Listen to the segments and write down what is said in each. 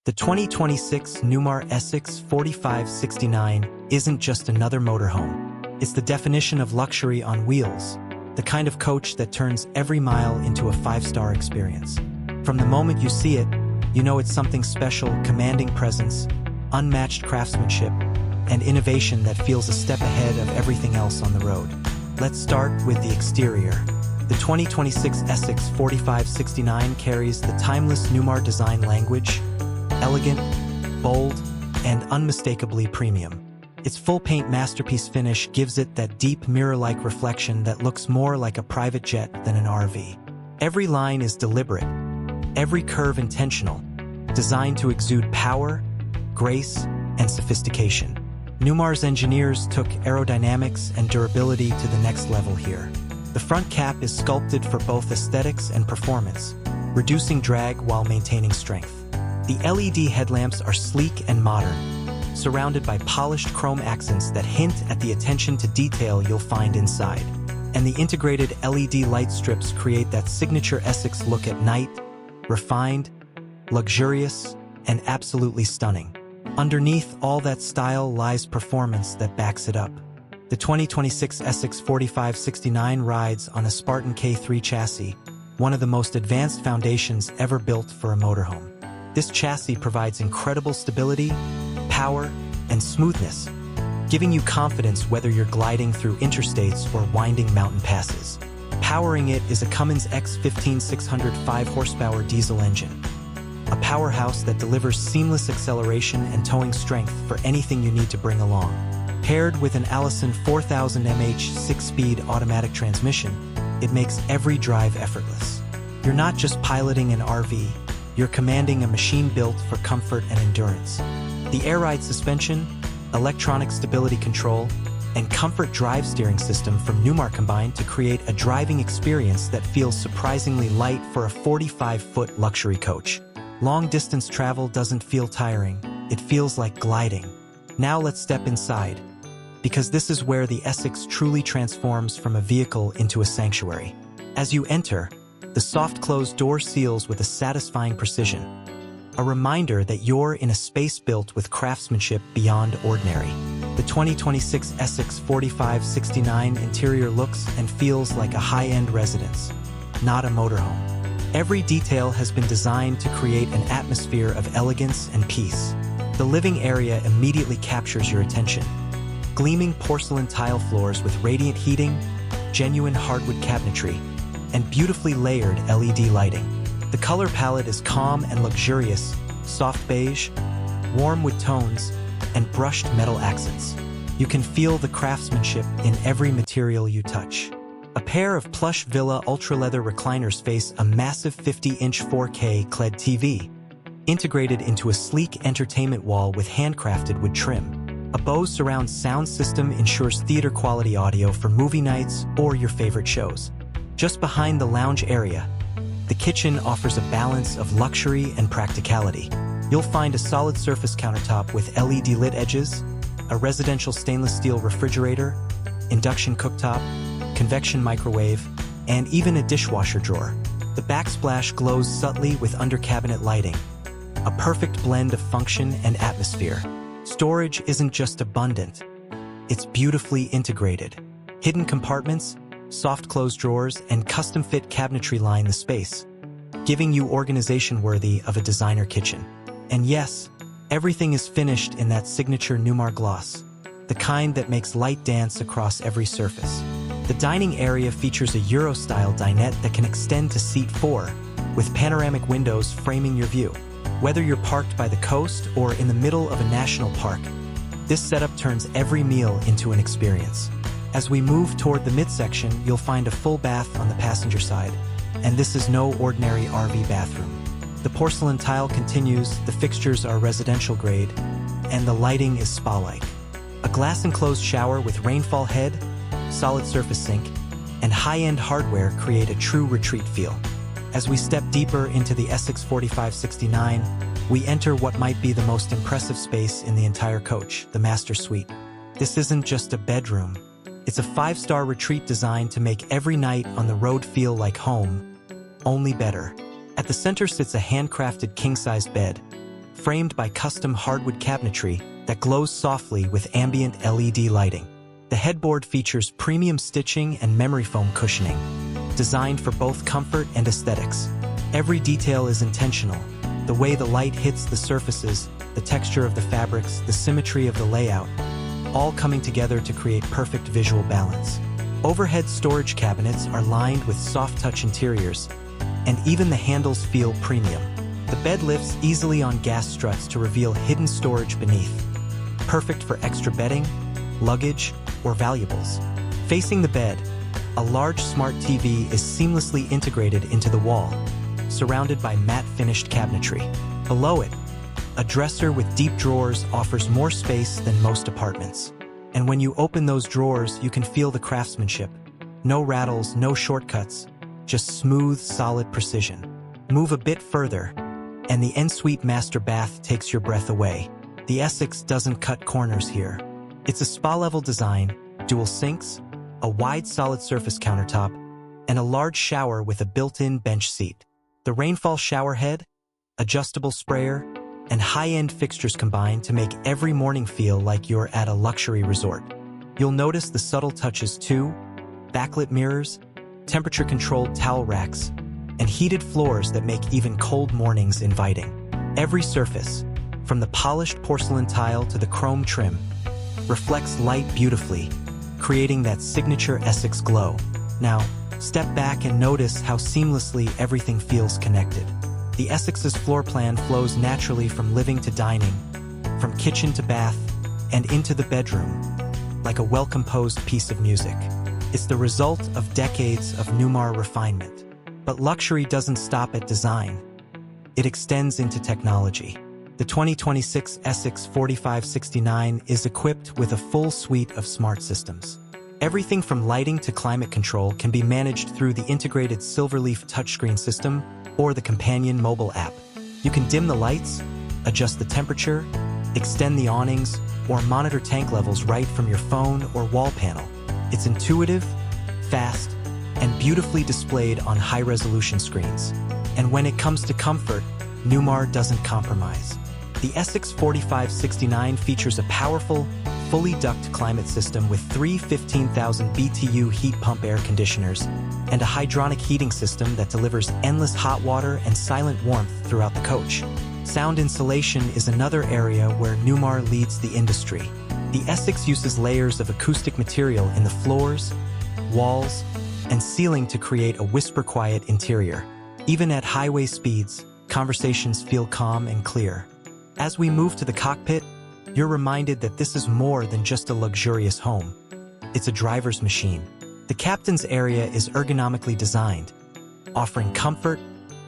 The 2026 Newmar Essex 4569 isn't just another motorhome. It's the definition of luxury on wheels, the kind of coach that turns every mile into a five-star experience. From the moment you see it, you know it's something special, commanding presence, unmatched craftsmanship, and innovation that feels a step ahead of everything else on the road. Let's start with the exterior. The 2026 Essex 4569 carries the timeless Newmar design language, elegant, bold, and unmistakably premium. Its full paint masterpiece finish gives it that deep mirror-like reflection that looks more like a private jet than an RV. Every line is deliberate, every curve intentional, designed to exude power, grace, and sophistication. Newmar's engineers took aerodynamics and durability to the next level here. The front cap is sculpted for both aesthetics and performance, reducing drag while maintaining strength. The LED headlamps are sleek and modern, surrounded by polished chrome accents that hint at the attention to detail you'll find inside. And the integrated LED light strips create that signature Essex look at night, refined, luxurious, and absolutely stunning. Underneath all that style lies performance that backs it up. The 2026 Essex 4569 rides on a Spartan K3 chassis, one of the most advanced foundations ever built for a motorhome. This chassis provides incredible stability, power, and smoothness, giving you confidence whether you're gliding through interstates or winding mountain passes. Powering it is a Cummins X15 605 horsepower diesel engine, a powerhouse that delivers seamless acceleration and towing strength for anything you need to bring along. Paired with an Allison 4000 mH 6-speed automatic transmission, it makes every drive effortless. You're not just piloting an RV, you're commanding a machine built for comfort and endurance. The air ride suspension, electronic stability control, and comfort drive steering system from Newmar combine to create a driving experience that feels surprisingly light for a 45-foot luxury coach. Long-distance travel doesn't feel tiring, it feels like gliding. Now let's step inside, because this is where the Essex truly transforms from a vehicle into a sanctuary. As you enter, the soft-closed door seals with a satisfying precision, a reminder that you're in a space built with craftsmanship beyond ordinary. The 2026 Essex 4569 interior looks and feels like a high-end residence, not a motorhome. Every detail has been designed to create an atmosphere of elegance and peace. The living area immediately captures your attention. Gleaming porcelain tile floors with radiant heating, genuine hardwood cabinetry, and beautifully layered LED lighting. The color palette is calm and luxurious, soft beige, warm wood tones, and brushed metal accents. You can feel the craftsmanship in every material you touch. A pair of plush Villa ultra-leather recliners face a massive 50-inch 4K QLED TV, integrated into a sleek entertainment wall with handcrafted wood trim. A Bose surround sound system ensures theater-quality audio for movie nights or your favorite shows. Just behind the lounge area, the kitchen offers a balance of luxury and practicality. You'll find a solid surface countertop with LED lit edges, a residential stainless steel refrigerator, induction cooktop, convection microwave, and even a dishwasher drawer. The backsplash glows subtly with under-cabinet lighting, a perfect blend of function and atmosphere. Storage isn't just abundant, it's beautifully integrated. Hidden compartments, soft-closed drawers, and custom-fit cabinetry line the space, giving you organization worthy of a designer kitchen. And yes, everything is finished in that signature Newmar gloss, the kind that makes light dance across every surface. The dining area features a Euro-style dinette that can extend to seat 4, with panoramic windows framing your view. Whether you're parked by the coast or in the middle of a national park, this setup turns every meal into an experience. As we move toward the midsection, you'll find a full bath on the passenger side, and this is no ordinary RV bathroom. The porcelain tile continues, the fixtures are residential grade, and the lighting is spa-like. A glass-enclosed shower with rainfall head, solid surface sink, and high-end hardware create a true retreat feel. As we step deeper into the Essex 4569, we enter what might be the most impressive space in the entire coach, the master suite. This isn't just a bedroom. It's a 5-star retreat designed to make every night on the road feel like home, only better. At the center sits a handcrafted king-sized bed, framed by custom hardwood cabinetry that glows softly with ambient LED lighting. The headboard features premium stitching and memory foam cushioning, designed for both comfort and aesthetics. Every detail is intentional. The way the light hits the surfaces, the texture of the fabrics, the symmetry of the layout, all coming together to create perfect visual balance. Overhead storage cabinets are lined with soft-touch interiors, and even the handles feel premium. The bed lifts easily on gas struts to reveal hidden storage beneath, perfect for extra bedding, luggage, or valuables. Facing the bed, a large smart TV is seamlessly integrated into the wall, surrounded by matte-finished cabinetry. Below it, a dresser with deep drawers offers more space than most apartments. And when you open those drawers, you can feel the craftsmanship. No rattles, no shortcuts, just smooth, solid precision. Move a bit further, and the ensuite master bath takes your breath away. The Essex doesn't cut corners here. It's a spa-level design, dual sinks, a wide solid surface countertop, and a large shower with a built-in bench seat. The rainfall shower head, adjustable sprayer, and high-end fixtures combine to make every morning feel like you're at a luxury resort. You'll notice the subtle touches too: backlit mirrors, temperature-controlled towel racks, and heated floors that make even cold mornings inviting. Every surface, from the polished porcelain tile to the chrome trim, reflects light beautifully, creating that signature Essex glow. Now, step back and notice how seamlessly everything feels connected. The Essex's floor plan flows naturally from living to dining, from kitchen to bath, and into the bedroom, like a well-composed piece of music. It's the result of decades of Newmar refinement. But luxury doesn't stop at design. It extends into technology. The 2026 Essex 4569 is equipped with a full suite of smart systems. Everything from lighting to climate control can be managed through the integrated Silverleaf touchscreen system or the companion mobile app. You can dim the lights, adjust the temperature, extend the awnings, or monitor tank levels right from your phone or wall panel. It's intuitive, fast, and beautifully displayed on high-resolution screens. And when it comes to comfort, Newmar doesn't compromise. The Essex 4569 features a powerful, fully duct climate system with three 15,000 BTU heat pump air conditioners and a hydronic heating system that delivers endless hot water and silent warmth throughout the coach. Sound insulation is another area where Newmar leads the industry. The Essex uses layers of acoustic material in the floors, walls, and ceiling to create a whisper-quiet interior. Even at highway speeds, conversations feel calm and clear. As we move to the cockpit, you're reminded that this is more than just a luxurious home. It's a driver's machine. The captain's area is ergonomically designed, offering comfort,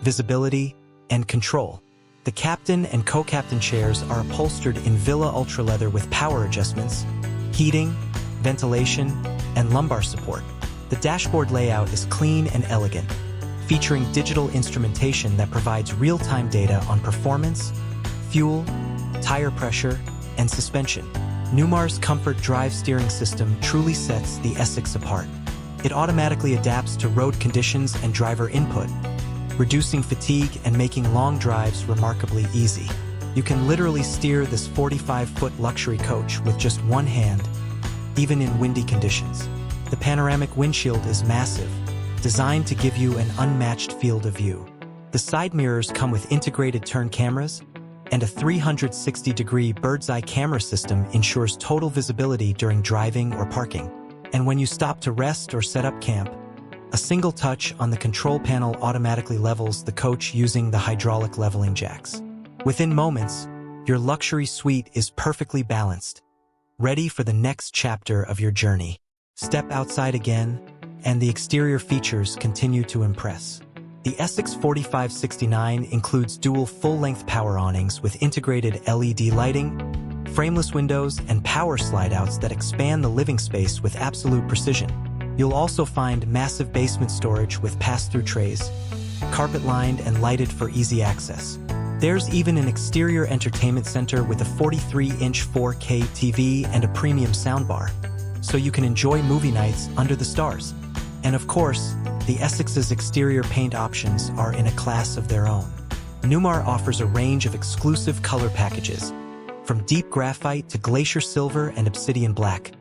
visibility, and control. The captain and co-captain chairs are upholstered in Villa Ultra leather with power adjustments, heating, ventilation, and lumbar support. The dashboard layout is clean and elegant, featuring digital instrumentation that provides real-time data on performance, fuel, tire pressure, and suspension. Newmar's Comfort Drive steering system truly sets the Essex apart. It automatically adapts to road conditions and driver input, reducing fatigue and making long drives remarkably easy. You can literally steer this 45-foot luxury coach with just one hand, even in windy conditions. The panoramic windshield is massive, designed to give you an unmatched field of view. The side mirrors come with integrated turn cameras, and a 360-degree bird's-eye camera system ensures total visibility during driving or parking. And when you stop to rest or set up camp, a single touch on the control panel automatically levels the coach using the hydraulic leveling jacks. Within moments, your luxury suite is perfectly balanced, ready for the next chapter of your journey. Step outside again, and the exterior features continue to impress. The Essex 4569 includes dual full-length power awnings with integrated LED lighting, frameless windows, and power slide-outs that expand the living space with absolute precision. You'll also find massive basement storage with pass-through trays, carpet-lined and lighted for easy access. There's even an exterior entertainment center with a 43-inch 4K TV and a premium soundbar, so you can enjoy movie nights under the stars. And of course, the Essex's exterior paint options are in a class of their own. Newmar offers a range of exclusive color packages, from deep graphite to glacier silver and obsidian black,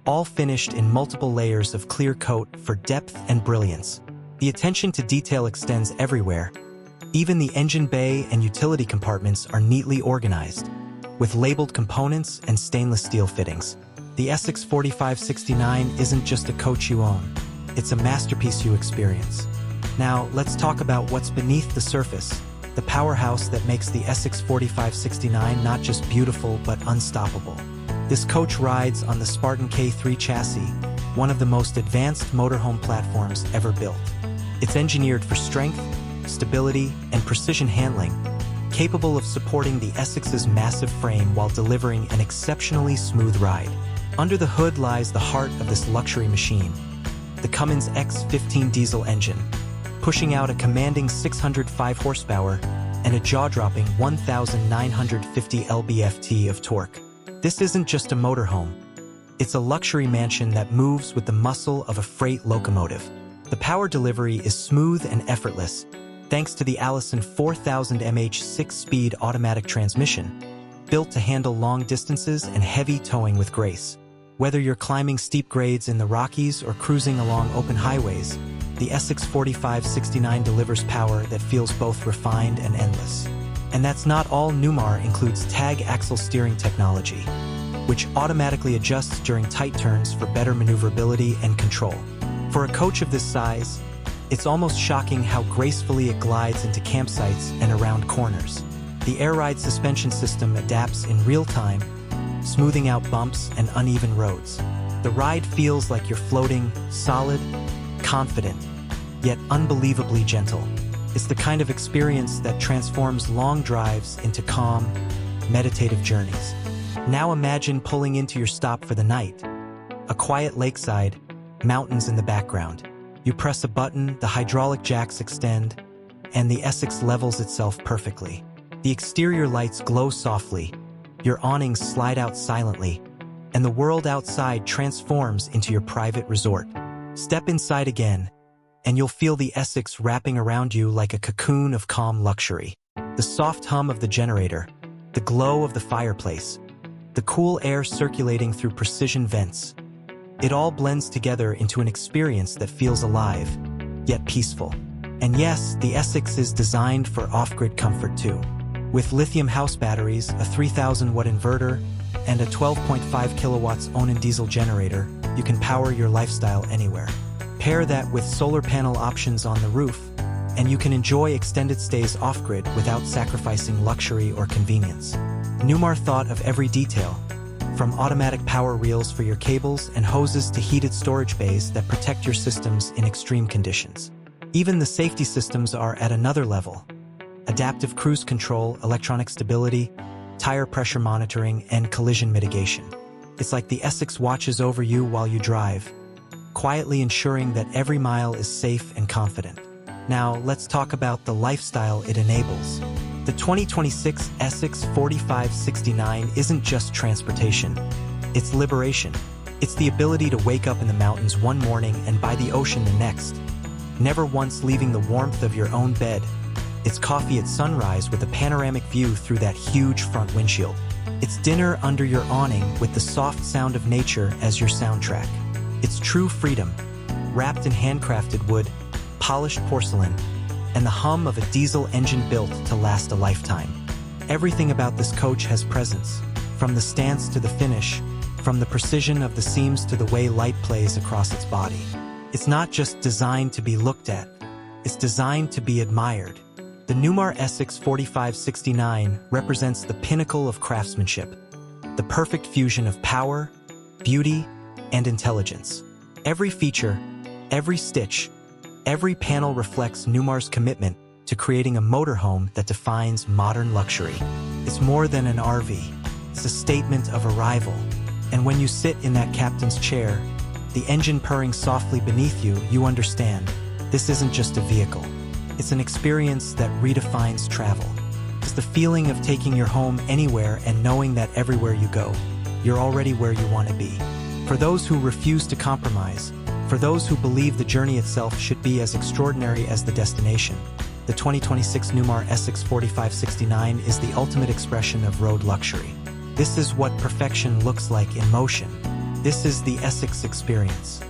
all finished in multiple layers of clear coat for depth and brilliance. The attention to detail extends everywhere. Even the engine bay and utility compartments are neatly organized, with labeled components and stainless steel fittings. The Essex 4569 isn't just a coach you own, it's a masterpiece you experience. Now, let's talk about what's beneath the surface, the powerhouse that makes the Essex 4569 not just beautiful but unstoppable. This coach rides on the Spartan K3 chassis, one of the most advanced motorhome platforms ever built. It's engineered for strength, stability, and precision handling, capable of supporting the Essex's massive frame while delivering an exceptionally smooth ride. Under the hood lies the heart of this luxury machine, the Cummins X15 diesel engine, pushing out a commanding 605 horsepower and a jaw-dropping 1,950 lb-ft of torque. This isn't just a motorhome. It's a luxury mansion that moves with the muscle of a freight locomotive. The power delivery is smooth and effortless, thanks to the Allison 4000 mH 6-speed automatic transmission, built to handle long distances and heavy towing with grace. Whether you're climbing steep grades in the Rockies or cruising along open highways, the Essex 4569 delivers power that feels both refined and endless. And that's not all. Newmar includes tag axle steering technology, which automatically adjusts during tight turns for better maneuverability and control. For a coach of this size, it's almost shocking how gracefully it glides into campsites and around corners. The air ride suspension system adapts in real time, smoothing out bumps and uneven roads. The ride feels like you're floating, solid, confident, yet unbelievably gentle. It's the kind of experience that transforms long drives into calm, meditative journeys. Now imagine pulling into your stop for the night. A quiet lakeside, mountains in the background. You press a button, the hydraulic jacks extend, and the Essex levels itself perfectly. The exterior lights glow softly, your awnings slide out silently, and the world outside transforms into your private resort. Step inside again, and you'll feel the Essex wrapping around you like a cocoon of calm luxury. The soft hum of the generator, the glow of the fireplace, the cool air circulating through precision vents. It all blends together into an experience that feels alive, yet peaceful. And yes, the Essex is designed for off-grid comfort too. With lithium house batteries, a 3,000-watt inverter, and a 12.5 kilowatts Onan diesel generator, you can power your lifestyle anywhere. Pair that with solar panel options on the roof, and you can enjoy extended stays off-grid without sacrificing luxury or convenience. Newmar thought of every detail, from automatic power reels for your cables and hoses to heated storage bays that protect your systems in extreme conditions. Even the safety systems are at another level. Adaptive cruise control, electronic stability, tire pressure monitoring, and collision mitigation. It's like the Essex watches over you while you drive, quietly ensuring that every mile is safe and confident. Now, let's talk about the lifestyle it enables. The 2026 Essex 4569 isn't just transportation, it's liberation. It's the ability to wake up in the mountains one morning and by the ocean the next, never once leaving the warmth of your own bed. It's coffee at sunrise with a panoramic view through that huge front windshield. It's dinner under your awning with the soft sound of nature as your soundtrack. It's true freedom, wrapped in handcrafted wood, polished porcelain, and the hum of a diesel engine built to last a lifetime. Everything about this coach has presence, from the stance to the finish, from the precision of the seams to the way light plays across its body. It's not just designed to be looked at, it's designed to be admired. The Newmar Essex 4569 represents the pinnacle of craftsmanship, the perfect fusion of power, beauty, and intelligence. Every feature, every stitch, every panel reflects Newmar's commitment to creating a motorhome that defines modern luxury. It's more than an RV. It's a statement of arrival. And when you sit in that captain's chair, the engine purring softly beneath you, you understand this isn't just a vehicle. It's an experience that redefines travel. It's the feeling of taking your home anywhere and knowing that everywhere you go, you're already where you want to be. For those who refuse to compromise, for those who believe the journey itself should be as extraordinary as the destination, The 2026 Newmar Essex 4569 is the ultimate expression of road luxury. This is what perfection looks like in motion. This is the Essex experience.